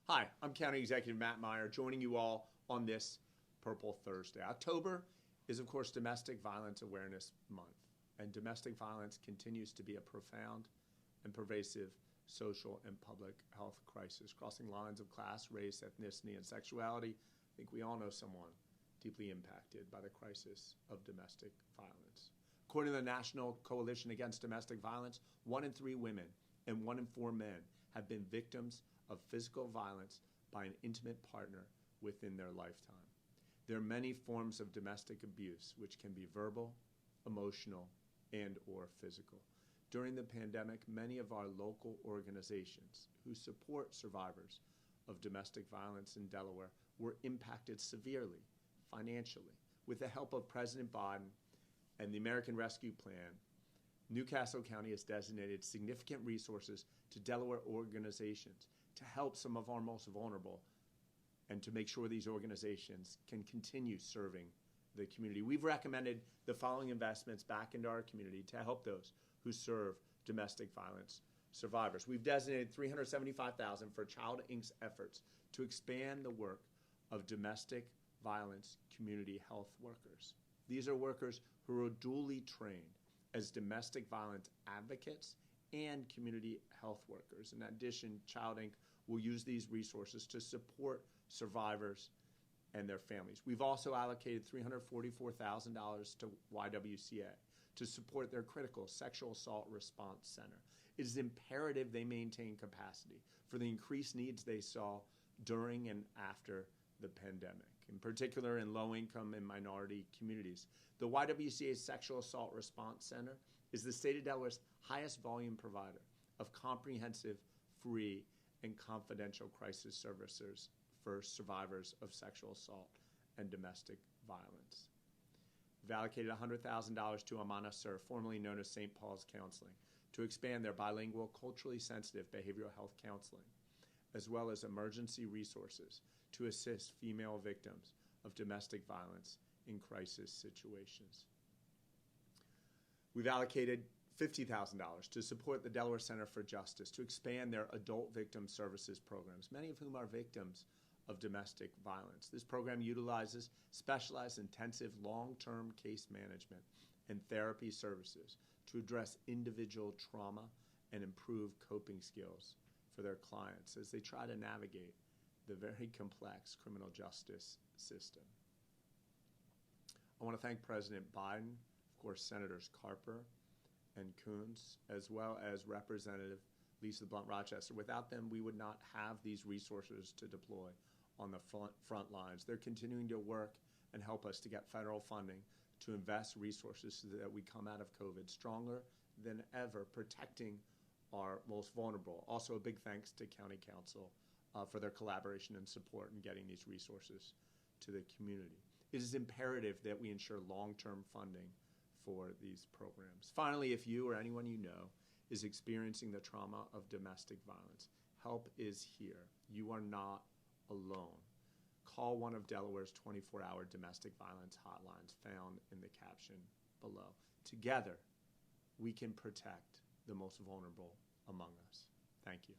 Hi, I'm County Executive Matt Meyer, joining you all on this Purple Thursday. October is, of course, Domestic Violence Awareness Month, and domestic violence continues to be a profound and pervasive social and public health crisis, crossing lines of class, race, ethnicity, and sexuality. I think we all know someone deeply impacted by the crisis of domestic violence. According to the National Coalition Against Domestic Violence, 1 in 3 women and 1 in 4 men have been victims of physical violence by an intimate partner within their lifetime. There are many forms of domestic abuse, which can be verbal, emotional, and/or physical. During the pandemic, many of our local organizations who support survivors of domestic violence in Delaware were impacted severely financially. With the help of President Biden and the American Rescue Plan, Newcastle County has designated significant resources to Delaware organizations to help some of our most vulnerable and to make sure these organizations can continue serving the community. We've recommended the following investments back into our community to help those who serve domestic violence survivors. We've designated $375,000 for Child Inc.'s efforts to expand the work of domestic violence community health workers. These are workers who are dually trained as domestic violence advocates and community health workers. In addition, Child Inc. will use these resources to support survivors and their families. We've also allocated $344,000 to YWCA to support their critical sexual assault response center. It is imperative they maintain capacity for the increased needs they saw during and after the pandemic, in particular in low-income and minority communities. The YWCA Sexual Assault Response Center is the state of Delaware's highest volume provider of comprehensive, free, and confidential crisis services for survivors of sexual assault and domestic violence. We've allocated $100,000 to Amana Sur, formerly known as St. Paul's Counseling, to expand their bilingual, culturally sensitive behavioral health counseling, as well as emergency resources to assist female victims of domestic violence in crisis situations. We've allocated $50,000 to support the Delaware Center for Justice to expand their adult victim services programs, many of whom are victims of domestic violence. This program utilizes specialized intensive long-term case management and therapy services to address individual trauma and improve coping skills for their clients as they try to navigate the very complex criminal justice system. I want to thank President Biden, of course, Senators Carper and Coons, as well as Representative Lisa Blunt Rochester. Without them, we would not have these resources to deploy on the front lines. They're continuing to work and help us to get federal funding to invest resources so that we come out of COVID stronger than ever, protecting our most vulnerable. Also, a big thanks to County Council for their collaboration and support in getting these resources to the community. It is imperative that we ensure long-term funding for these programs. Finally, if you or anyone you know is experiencing the trauma of domestic violence, help is here. You are not alone. Call one of Delaware's 24-hour domestic violence hotlines found in the caption below. Together, we can protect the most vulnerable among us. Thank you.